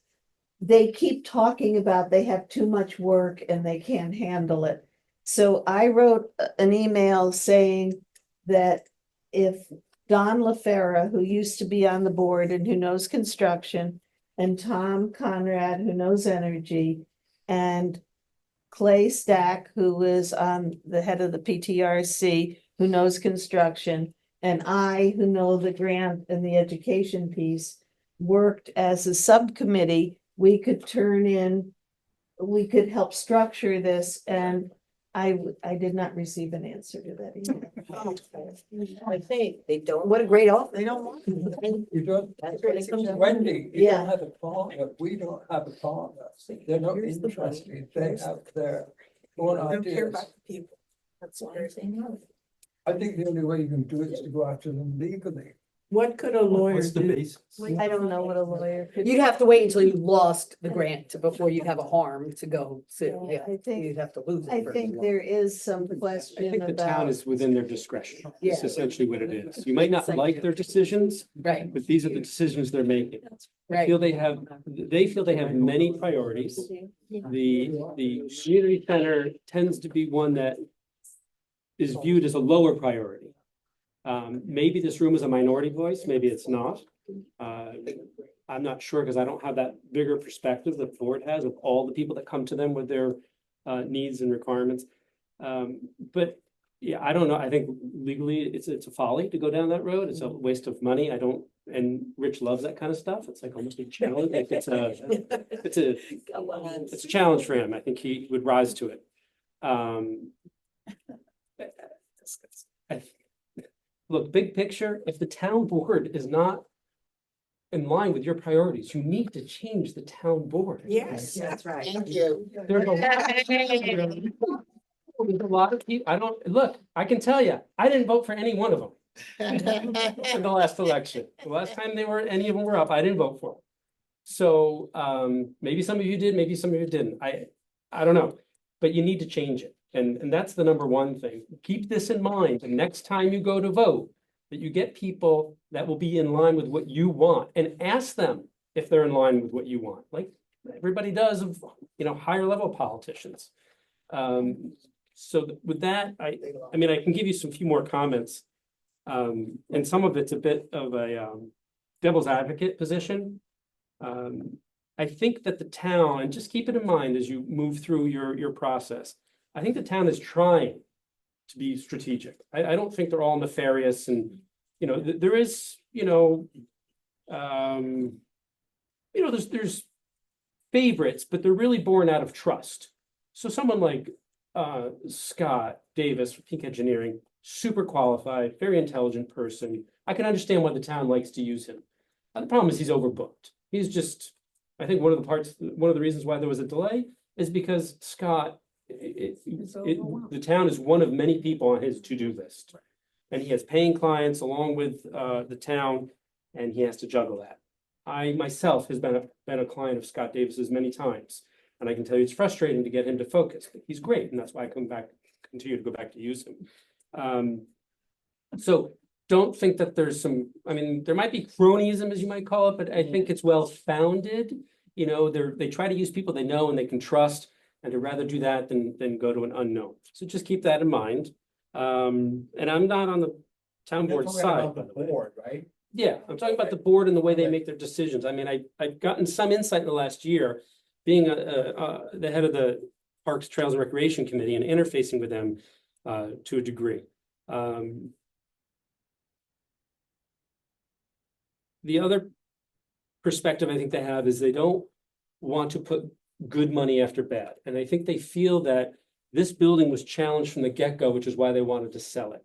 They keep talking about they have too much work and they can't handle it. So I wrote an email saying that if Don LaFera, who used to be on the board and who knows construction, and Tom Conrad, who knows energy, and Clay Stack, who is the head of the PTRC, who knows construction, and I, who know the grant and the education piece, worked as a subcommittee, we could help structure this, and I did not receive an answer to that email. I think they don't. What a great offer. They don't want. You don't, That's what it comes down to. Wendy, you Yeah. don't have a partner, we don't have a partner, they're not Here's the money. interested, they have their own They don't care ideas. about the people. That's why they're saying no. I think the only way you can do it is to go after them legally. What could a lawyer What's the do? basis? I don't know what a lawyer could. You'd have to wait until you lost the grant before you'd have a harm to go sue. Yeah, I think, you'd have to lose it. I first. think there is some I question think the town about. is within their discretion. Yeah. It's essentially what it is. You might not like their decisions, Right, but these are the decisions they're making. I right. feel they feel they have many priorities. The community center tends to be one that is viewed as a lower priority. Maybe this room is a minority voice, maybe it's not. I'm not sure because I don't have that bigger perspective that the board has of all the people that come to them with their needs and requirements. But yeah, I don't know. I think legally it's a folly to go down that road. It's a waste of money. And Rich loves that kind of stuff. It's like almost a challenge. Like it's a challenge for him. I think he would rise to it. look, big picture, if the town board is not in line with your priorities, you need to change the town board. Yes. That's right. Thank you. There's a lot of people, I don't, look, I can tell you, I didn't vote for any one of them in the last election. The last time any of them were up, I didn't vote for them. So, maybe some of you did, maybe some of you didn't. I don't know, but you need to change it. And that's the number one thing. Keep this in mind. The next time you go to vote, that you get people that will be in line with what you want and ask them if they're in line with what you want, like everybody does of, higher level politicians. So with that, I mean, I can give you some few more comments. And some of it's a bit of a devil's advocate position. I think that the town, and just keep it in mind as you move through your process, I think the town is trying to be strategic. I don't think they're all nefarious and, there is, there's favorites, but they're really born out of trust. So someone like Scott Davis from Peak Engineering, super qualified, very intelligent person. I can understand why the town likes to use him. The problem is he's overbooked. He's just, I think one of the reasons why there was a delay is because Scott, the town is one of many people on his to-do list. And he has paying clients along with the town, and he has to juggle that. I myself has been a client of Scott Davis's many times. And I can tell you it's frustrating to get him to focus, but he's great. And that's why I continue to go back to use him. So don't think that there's there might be cronyism, as you might call it, but I think it's well-founded. They try to use people they know and they can trust, and to rather do that than go to an unknown. So just keep that in mind. And I'm not on the town board side. The board, right? Yeah, I'm talking about the board and the way they make their decisions. I mean, I've gotten some insight in the last year, being the head of the Parks, Trails and Recreation Committee and interfacing with them to a degree. The other perspective I think they have is they don't want to put good money after bad. And I think they feel that this building was challenged from the get-go, which is why they wanted to sell it.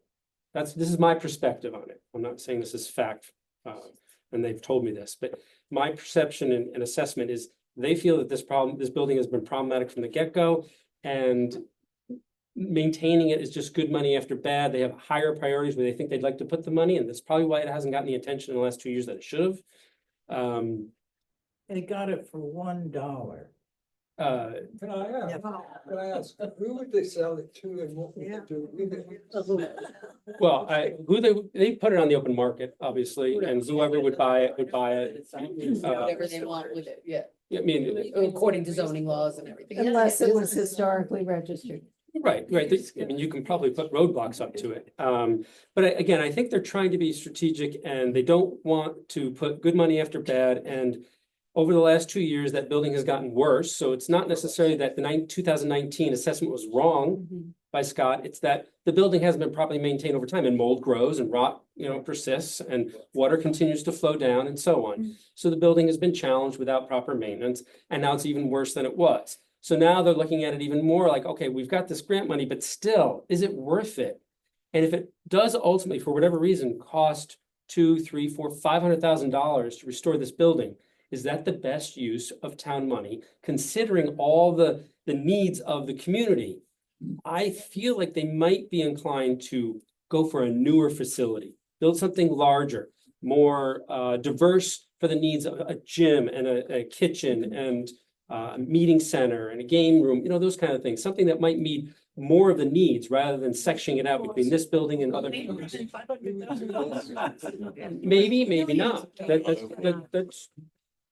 This is my perspective on it. I'm not saying this is fact, and they've told me this, but my perception and assessment is they feel that this building has been problematic from the get-go, and maintaining it is just good money after bad. They have higher priorities where they think they'd like to put the money, and that's probably why it hasn't gotten the attention in the last 2 years that it should have. They got it for $1. Can I ask, who would they sell it to and what would they do? Well, they put it on the open market, obviously, and whoever would buy it would buy it. Whatever they want with it, yeah. I mean, According to zoning laws and everything. Unless it was historically registered. right. I mean, you can probably put roadblocks up to it. But again, I think they're trying to be strategic and they don't want to put good money after bad. And over the last 2 years, that building has gotten worse. So it's not necessarily that the 2019 assessment was wrong by Scott. It's that the building hasn't been properly maintained over time, and mold grows and rot, persists, and water continues to flow down and so on. So the building has been challenged without proper maintenance, and now it's even worse than it was. So now they're looking at it even more like, okay, we've got this grant money, but still, is it worth it? And if it does ultimately, for whatever reason, cost $200,000, $300,000, $400,000, $500,000 to restore this building, is that the best use of town money, considering all the needs of the community? I feel like they might be inclined to go for a newer facility, build something larger, more diverse for the needs of a gym and a kitchen and a meeting center and a game room, those kind of things, something that might meet more of the needs rather than sectioning it out between this building and other buildings. Maybe not.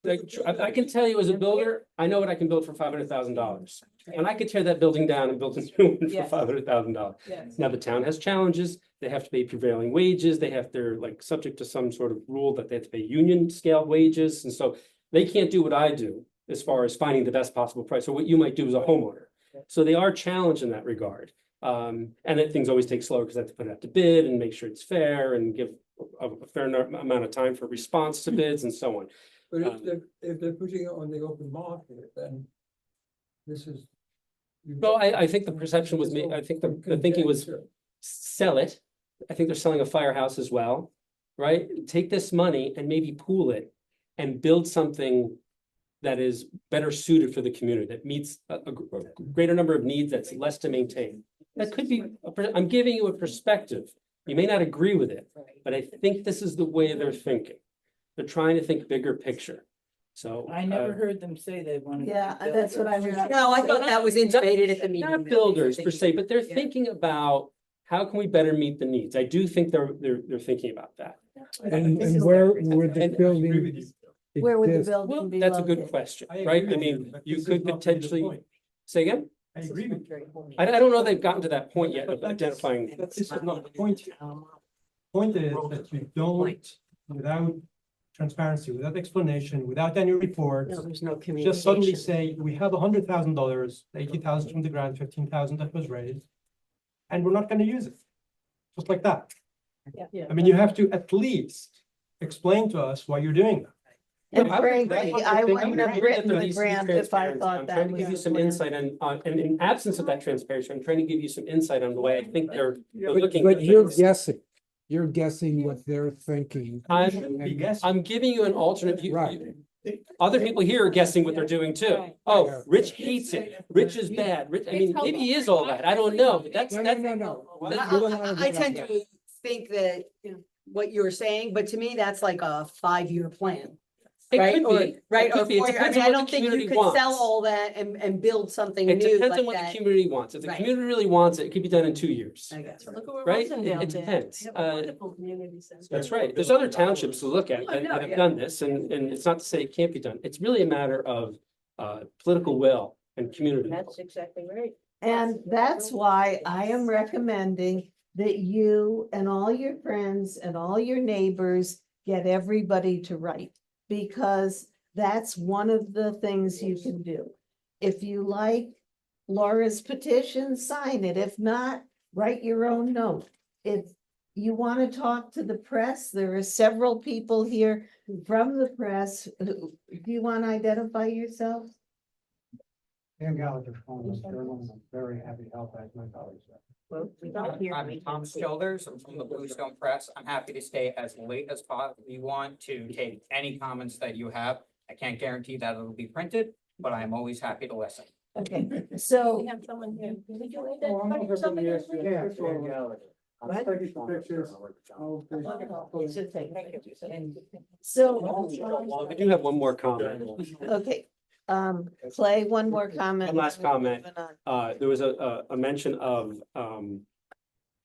I can tell you as a builder, I know what I can build for $500,000. And I could tear that building down and build a new one for $500,000. Now, the town has challenges. They have to pay prevailing wages. They're like subject to some sort of rule that they have to pay union scale wages. And so they can't do what I do as far as finding the best possible price, or what you might do as a homeowner. So they are challenged in that regard. And then things always take slower because they have to put it out to bid and make sure it's fair and give a fair amount of time for response to bids and so on. But if they're putting it on the open market, then this is. Well, I think the perception was, I think the thinking was sell it I think they're selling a firehouse as well, right? Take this money and maybe pool it and build something that is better suited for the community, that meets a greater number of needs, that's less to maintain. That could be, I'm giving you a perspective. You may not agree with it, but I think this is the way they're thinking. They're trying to think bigger picture. So. I never heard them say they wanted. Yeah, that's what I was. No, I thought that was intimated at the meeting. Not builders per se, but they're Yeah. thinking about how can we better meet the needs? I do think they're thinking about that. And where would the building Where would the exist? building Well, be that's a good located? question, I right? agree I with you, mean, but you this could is not to the potentially, point. say again? I agree with you. I don't know they've gotten to that point yet of identifying. But this is not the point here. Point is that you don't, without transparency, without explanation, without any reports, there's no just suddenly say, we have $100,000, 80,000 from the grant, 15,000 that was raised, and we're not gonna use it. Just like that. I mean, you have to at least explain to us why you're doing that. And I would- frankly, that's I one thing. wouldn't I'm have agree that written there the needs to be grant if I transparency. thought I'm that trying to was give you the some plan. insight on, and in absence of that transparency, I'm trying to give you some insight on the way I think they're But looking. at you're things. guessing. You're guessing what they're thinking. I'm, Shouldn't be guessing. I'm giving you an alternate view. Right. Other people here are guessing what they're doing too. Right. Oh, Rich hates it. Rich is bad. Rich, I mean, maybe he is all that. I don't know, but that's, No, that's. no. I tend to think that what you're saying, but to me, that's like a 5-year plan. It Right, could or, be. right, It could or be. It 4 year, I depends mean, on I what don't the think you community could sell wants. all that and build something It new depends on like what the that. community wants. If the Right. community really wants it, it could be done in 2 years. I guess. Look at where Right? Rosendale It did. depends. They have a wonderful community center. That's right. There's other townships to look at Oh, I that know, that have yeah. done this, and it's not to say it can't be done. It's really a matter of political will and community. will. That's exactly right. And that's why I am recommending that you and all your friends and all your neighbors get everybody to write. Because that's one of the things you can do. If you like Laura's petition, sign it. If not, write your own note. If you want to talk to the press, there are several people here from the press. Do you want to identify yourself? Dan Gallagher, I'm very happy to help as my colleagues. Well, we don't hear. I'm Tom Childers, I'm from the Bluestone Press. I'm happy to stay as late as possible. We want to take any comments that you have. I can't guarantee that it'll be printed, but I'm always happy to listen. Okay, so We have someone here. Can we do it? Oh, I'm not Somebody gonna else? be Dan Gallagher. I'm What? taking some pictures. So, I do have one more comment. okay, Clay, one more comment. One last comment. Moving on. There was a mention of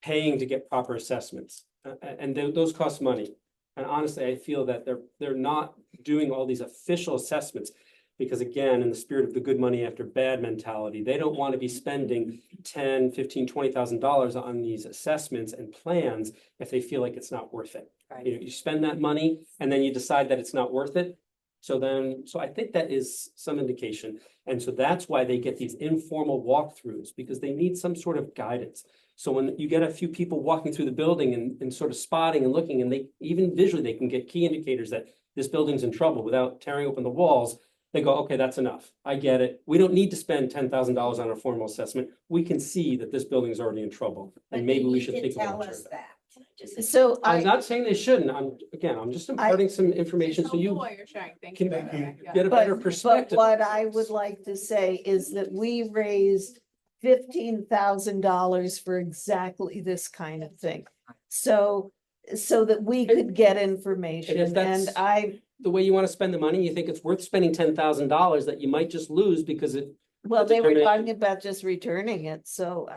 paying to get proper assessments, and those cost money. And honestly, I feel that they're not doing all these official assessments. Because again, in the spirit of the good money after bad mentality, they don't want to be spending $10,000, $15,000, $20,000 on these assessments and plans if they feel like it's not worth it. Right. You spend that money and then you decide that it's not worth it. So I think that is some indication. And so that's why they get these informal walkthroughs, because they need some sort of guidance. So when you get a few people walking through the building and sort of spotting and looking, and they even visually, they can get key indicators that this building's in trouble without tearing open the walls. They go, okay, that's enough. I get it. We don't need to spend $10,000 on a formal assessment. We can see that this building is already in trouble, and maybe we should take advantage of that. So I'm not saying they shouldn't. I'm just imparting some information so you You're sharing. Thank can you. get a better But perspective. what I would like to say is that we raised $15,000 for exactly this kind of thing. So that we could get information, and that's- I, The way you want to spend the money, you think it's worth spending $10,000 that you might just lose because it. well, they were determination. talking about just returning it, so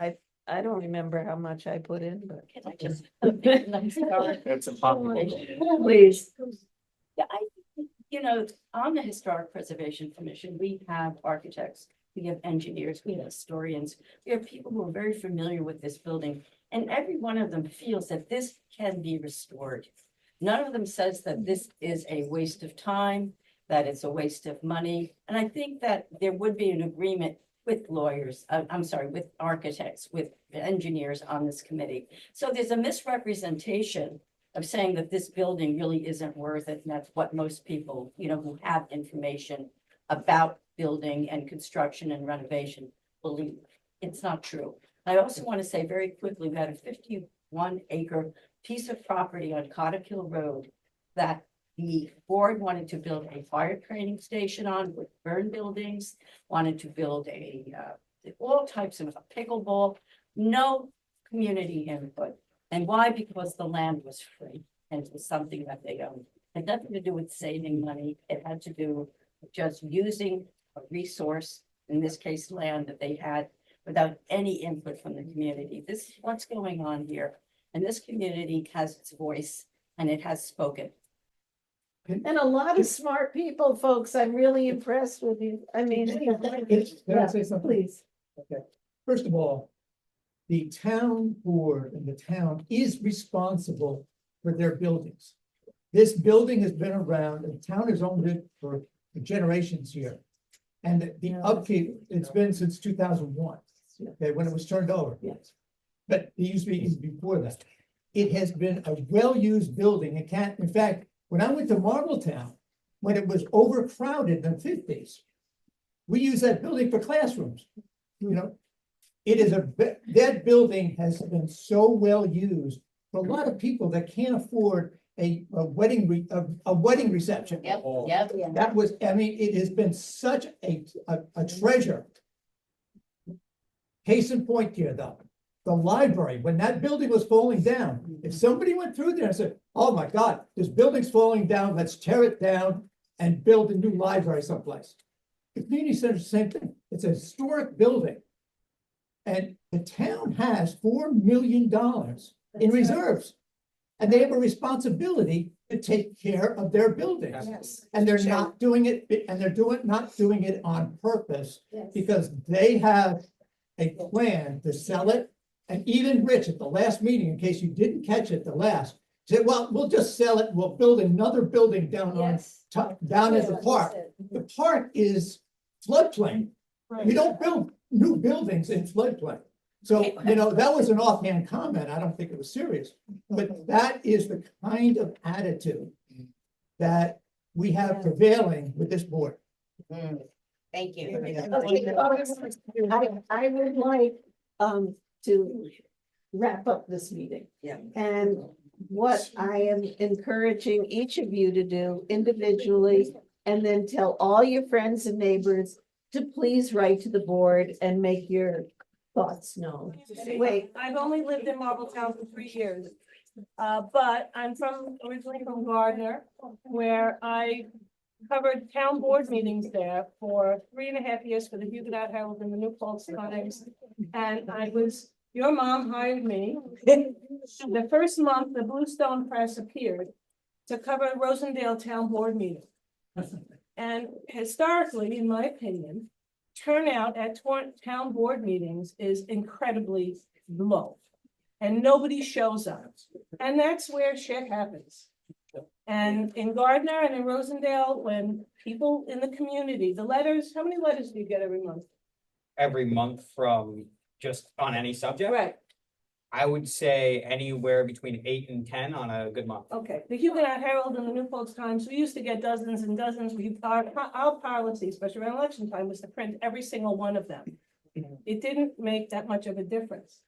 I don't remember how much I put in, but. Can I just? It's impossible. Please. Yeah, on the Historic Preservation Commission, we have architects, we have engineers, we have historians, we have people who are very familiar with this building. And every one of them feels that this can be restored. None of them says that this is a waste of time, that it's a waste of money. And I think that there would be an agreement with lawyers, with architects, with engineers on this committee. So there's a misrepresentation of saying that this building really isn't worth it. And that's what most people, who have information about building and construction and renovation believe. It's not true. I also want to say very quickly, we had a 1 acre piece of property on Cottick Hill Road that the board wanted to build a fire training station on with burn buildings, wanted to build all types of pickleball, no community input. And why? Because the land was free and it was something that they owned. It had nothing to do with saving money. It had to do with just using a resource, in this case, land that they had without any input from the community. This is what's going on here. And this community has its voice and it has spoken. And a lot of smart people, folks. I'm really impressed with you. I mean. Can I say something? Please. Okay, first of all, the town board and the town is responsible for their buildings. This building has been around, and the town has owned it for generations here. And the upkeep, it's been since 2001, okay, when it was turned over. Yes. But it used to be even before that. It has been a well-used building. It can't, in fact, when I went to Marbletown, when it was overcrowded in the 50s, we used that building for classrooms. You know, it is that building has been so well used for a lot of people that can't afford a wedding reception. Yep. That was, I mean, it has been such a treasure. Case in point here, though, the library, when that building was falling down, if somebody went through there and said, oh my God, this building's falling down, let's tear it down and build a new library someplace. The community center is the same thing. It's a historic building. And the town has $4 million in reserves. And they have a responsibility to take care of their buildings. Yes. And they're not doing it, and they're not doing it on purpose because they have a plan to sell it. And even Rich at the last meeting, in case you didn't catch it, the last, said, well, we'll just sell it. We'll build another building down on down at the park. The park is floodplain. We don't build new buildings in floodplain. So, you know, that was an offhand comment. I don't think it was serious, but that is the kind of attitude that we have prevailing with this board. Thank you. I would like to wrap up this meeting. Yeah. And what I am encouraging each of you to do individually, and then tell all your friends and neighbors to please write to the board and make your thoughts known. Wait, I've only lived in Marbletown for 3 years. But I'm originally from Gardner, where I covered town board meetings there for 3.5 years for the Huguenot Herald and the New Paltz Times. And your mom hired me. The first month, the Bluestone Press appeared to cover Rosendale Town Board meeting. And historically, in my opinion, turnout at town board meetings is incredibly low. And nobody shows up. And that's where shit happens. And in Gardner and in Rosendale, when people in the community, the letters, how many letters do you get every month? Every month from just on any subject? Right. I would say anywhere between 8 and 10 on a good month. Okay, the Huguenot Herald and the New Paltz Times, we used to get dozens and dozens. Our policy, especially around election time, was to print every single one of them. It didn't make that much of a difference.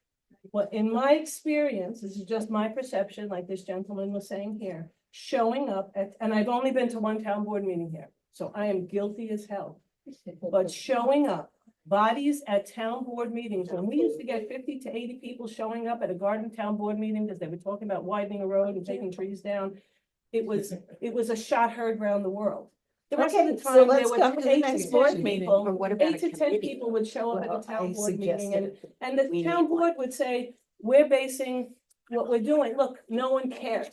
Well, in my experience, this is just my perception, like this gentleman was saying here, showing up and I've only been to one town board meeting here, so I am guilty as hell. But showing up, bodies at town board meetings, when we used to get 50 to 80 people showing up at a Garden town board meeting because they were talking about widening a road and taking trees down, it was a shot heard around the world. The rest of the Okay, so time, let's there come were to the 8 next to board 10 meeting. people, Or what about 8 to a 10 committee? people would show up Well, at the town I board meeting suggested and the we town need board would say, we're basing what we're doing. Look, no one cares.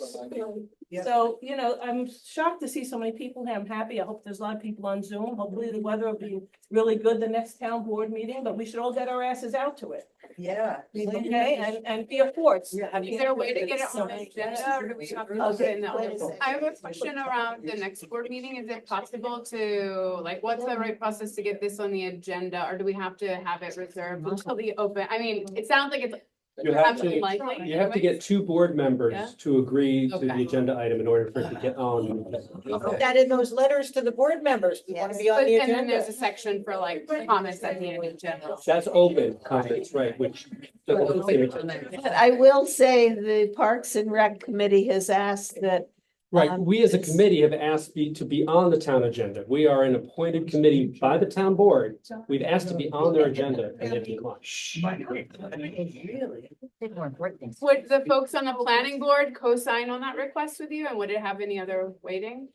So, you know, I'm shocked to see so many people here. I'm happy. I hope there's a lot of people on Zoom. Hopefully the weather will be really good the next town board meeting, but we should all get our asses out to it. Yeah. Okay, and be a force. Is there a way to get it on the agenda or do we have to put it in the other book? I have a question around the next board meeting. Is it possible to, like, what's the right process to get this on the agenda? Or do we have to have it reserved until the open? I mean, it sounds like it's You have Have to, them likely you have to anyways. get two board Yeah. members to agree to the Okay. agenda item in order for it to get on. Put that in those letters to the board members. We want to be on But, the and then there's agenda. a section for like comments at the end in general. That's open comments, right, which. But I will say the Parks and Rec Committee has asked that. Right, we as a committee have asked to be on the town agenda. We are an appointed committee by the town board. We've asked to be on their agenda and they've declined. Would the folks on the planning board co-sign on that request with you, and would it have any other weighting?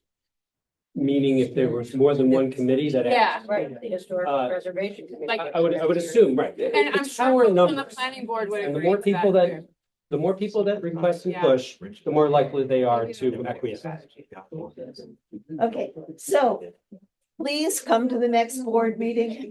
Meaning if there was more than one committee that. Yeah. Right, the historical preservation committee. Like- I would assume, right. And I'm It's sure power in folks on the numbers. planning board would And the agree more to people that that, too. the more people that request and Yeah. push, the more likely they are to acquiesce. Okay, so please come to the next board meeting.